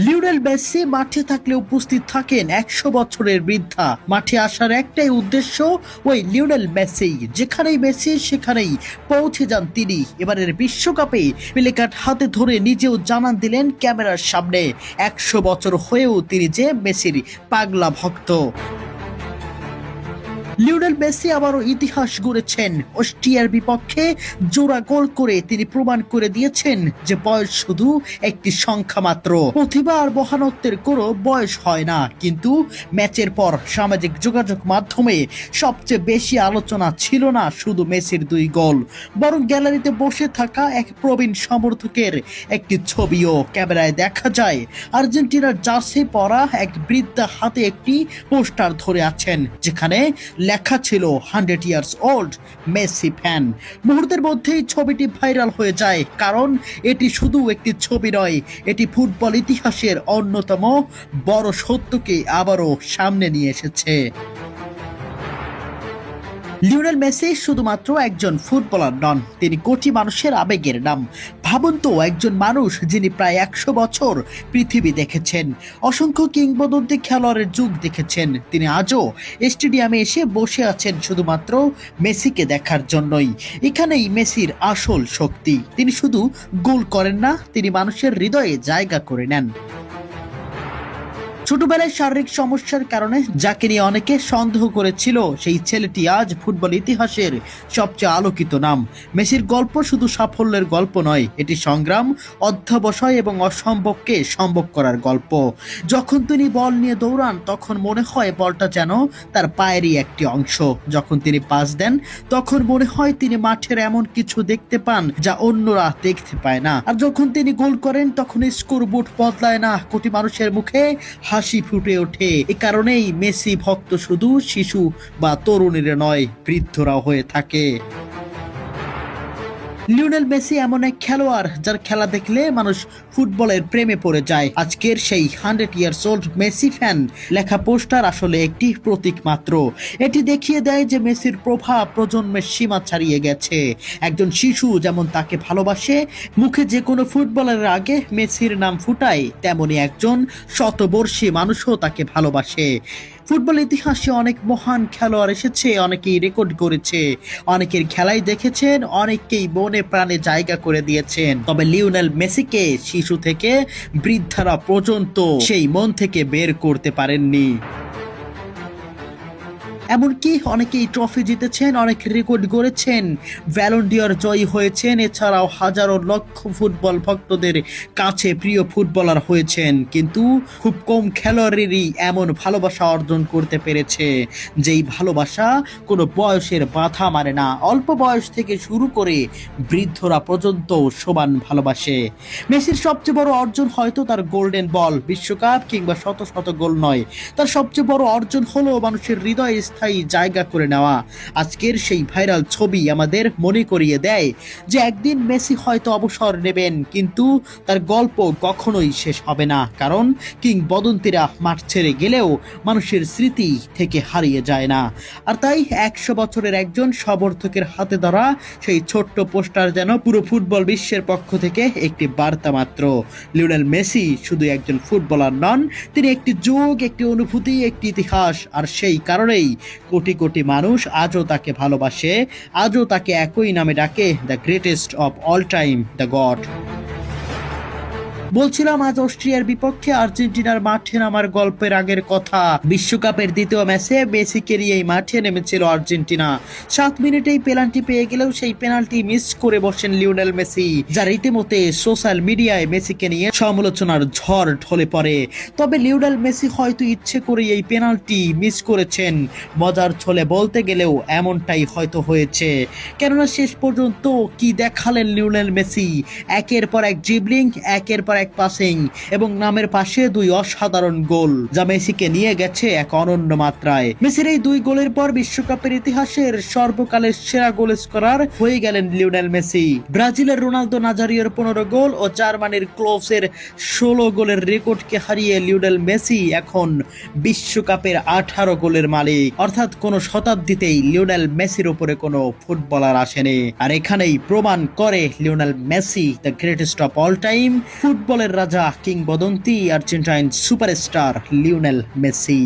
Lionel Messi মাঠে থাকলে উপস্থিত থাকেন 100 বছরের বৃদ্ধা। মাঠে আসার একটাই উদ্দেশ্য, ওই লিওনেল মেসি। যেখানেই মেসি সেখানেই পৌঁছে যান তিনি। এবারের বিশ্বকাপে প্লেকার্ড হাতে ধরে নিজেও জানান দিলেন ক্যামেরার সামনে 100 বছর হয়েও তিনি যে মেসির পাগলা ভক্ত। লিওনেল মেসি আবারও ইতিহাস গড়েছেন। অস্ট্রিয়ার বিপক্ষে জোড়া গোল করে তিনি প্রমাণ করে দিয়েছেন যে বয়স শুধু একটি সংখ্যা মাত্র। প্রতিভা আর মহানত্বের কোনো বয়স হয় না। কিন্তু ম্যাচের পর সামাজিক যোগাযোগ মাধ্যমে সবচেয়ে বেশি আলোচনা ছিল না শুধু মেসির 2 গোল, বরং গ্যালারিতে বসে থাকা এক প্রবীণ সমর্থকের একটি ছবিও। ক্যামেরায় দেখা যায় আর্জেন্টিনার জার্সি পরা এক বৃদ্ধা হাতে একটি পোস্টার ধরে আছেন, যেখানে লেখা ছিল 100 ইয়ার্স ওল্ড মেসি ফ্যান। মুহূর্তের মধ্যেই ছবিটি ভাইরাল হয়ে যায়, কারণ এটি শুধু একটি ছবি নয়, এটি ফুটবল ইতিহাসের অন্যতম বড় সত্যকে আবারও সামনে নিয়ে এসেছে। লিওনেল মেসি শুধুমাত্র একজন ফুটবলার নন, তিনি কোটি মানুষের আবেগের নাম। ভাবুন তো, একজন মানুষ যিনি প্রায় 100 বছর পৃথিবী দেখেছেন, অসংখ্য কিংবদন্তি খেলোয়াড়ের যুগ দেখেছেন, তিনি আজও স্টেডিয়ামে এসে বসে আছেন শুধুমাত্র মেসিকে দেখার জন্যই। এখানেই মেসির আসল শক্তি। তিনি শুধু গোল করেন না, তিনি মানুষের হৃদয়ে জায়গা করে নেন। ছোটবেলায় শারীরিক সমস্যার কারণে যাকে নিয়ে অনেকে সন্দেহ করেছিল, সেই ছেলেটি আজ ফুটবল ইতিহাসের সবচেয়ে আলোকিত নাম। মেসির গল্প শুধু সাফল্যের গল্প নয়, এটি সংগ্রাম, অধ্যবসায় এবং অসম্ভবকে সম্ভব করার গল্প। যখন তিনি বল নিয়ে দৌড়ান তখন মনে হয় বলটা যেন তার পায়েরই একটি অংশ। যখন তিনি পাস দেন তখন মনে হয় তিনি মাঠের এমন কিছু দেখতে পান যা অন্যরা দেখতে পায় না। আর যখন তিনি গোল করেন তখন স্কোরবোর্ড বদলায় না, কোটি মানুষের মুখে হাসি ফুটে ওঠে। এ কারণেই মেসি ভক্ত শুধু শিশু বা তরুণীরা নয়, বৃদ্ধরাও হয়ে থাকে। লিওনেল মেসি এমন এক খেলোয়াড় যার খেলা দেখলে মানুষ ফুটবলের প্রেমে পড়ে যায়। আজকের সেই 100 ইয়ার্স ওল্ড মেসি ফ্যান লেখা পোস্টার আসলে একটি প্রতীক মাত্র। এটি দেখিয়ে দেয় যে মেসির প্রভাব প্রজন্মের সীমা ছাড়িয়ে গেছে। একজন শিশু যেমন তাকে ভালোবাসে, মুখে যে কোনো ফুটবলের আগে মেসির নাম ফুটায়, তেমনি একজন শতবর্ষী মানুষও তাকে ভালোবাসে। ফুটবল ইতিহাসে অনেক মহান খেলোয়াড় এসেছে, অনেকেই রেকর্ড করেছে, অনেকের খেলাই দেখেছেন, অনেকেই মনে প্রাণে জায়গা করে দিয়েছেন। তবে লিওনেল মেসিকে শিশু থেকে বৃদ্ধারা পর্যন্ত সেই মন থেকে বের করতে পারেননি। এমনকি অনেকেই ট্রফি জিতেছেন, অনেক রেকর্ড গড়েছেন, ব্যালন ডি'অর জয়ী হয়েছেন, এছাড়াও হাজারো লক্ষ ফুটবল ভক্তদের কাছে প্রিয় ফুটবলার হয়েছেন। কিন্তু খুব কম খেলোয়াড়েরই এমন ভালোবাসা অর্জন করতে পেরেছে, যেই ভালোবাসা কোনো বয়সের বাধা মানে না। অল্প বয়স থেকে শুরু করে বৃদ্ধরা পর্যন্ত সমান ভালোবাসে। মেসির সবচেয়ে বড় অর্জন হয়তো তার গোল্ডেন বল, বিশ্বকাপ কিংবা শত শত গোল নয়, তার সবচেয়ে বড় অর্জন হলো মানুষের হৃদয়ে স্থায়ী জায়গা করে নেওয়া। আজকের সেই ভাইরাল ছবি আমাদের মনে করিয়ে দেয় যে একদিন মেসি হয়তো অবসর নেবেন, কিন্তু তার গল্প কখনোই শেষ হবে না। কারণ কিংবদন্তিরা মাঠ ছেড়ে গেলেও মানুষের স্মৃতি থেকে হারিয়ে যায় না। আর তাই 100 বছরের একজন সমর্থকের হাতে ধরা সেই ছোট্ট পোস্টার যেন পুরো ফুটবল বিশ্বের পক্ষ থেকে একটি বার্তা মাত্র। লিওনেল মেসি শুধু একজন ফুটবলার নন, তিনি একটি যুগ, একটি অনুভূতি, একটি ইতিহাস। আর সেই কারণেই কোটি কোটি মানুষ আজও তাকে ভালোবাসে, আজও তাকে একই নামে ডাকে, the greatest of all time, the god. বলছিলাম আজ অস্ট্রিয়ার বিপক্ষে আর্জেন্টিনার মাঠে নামার গল্পের আগের কথা। বিশ্বকাপের দ্বিতীয় ম্যাচে মেসিকে নিয়েই মাঠে নেমেছিল আর্জেন্টিনা। 7 মিনিটেই পেনাল্টি পেয়ে গেলেও সেই পেনাল্টি মিস করে বসেন লিওনেল মেসি, যা রীতিমতো সোশ্যাল মিডিয়ায় মেসিকে নিয়ে সমালোচনার ঝড় ঢলে পড়ে। তবে লিওনেল মেসি হয়তো ইচ্ছে করে এই পেনাল্টি মিস করেছেন। মজার ছলে বলতে গেলেও এমনটাই হয়তো হয়েছে, কেননা শেষ পর্যন্ত কি দেখালেন লিওনেল মেসি। একের পর এক ড্রিবলিং, একের পর এক পাসিং এবং নামের পাশে 2 অসাধারণ গোল, যা মেসিকে নিয়ে গেছে এক অনন্য মাত্রায়। মেসির এই 2 গোলের পর বিশ্বকাপের ইতিহাসের সর্বকালের সেরা গোল স্কোরার হয়ে গেলেন লিওনেল মেসি। ব্রাজিলের রোনালদো নাজারিওর 15 গোল ও জার্মানির ক্লোসের 16 গোলের রেকর্ডকে হারিয়ে লিওনেল মেসি এখন বিশ্বকাপের 18 গোলের মালিক। অর্থাৎ কোন শতাব্দীতেই লিওনেল মেসির উপরে কোনো ফুটবলার আসেনি। আর এখানেই প্রমাণ করে Lionel Messi the greatest of all time, ফুটবলের রাজা, কিংবদন্তি আর্জেন্টাইন সুপারস্টার লিওনেল মেসি।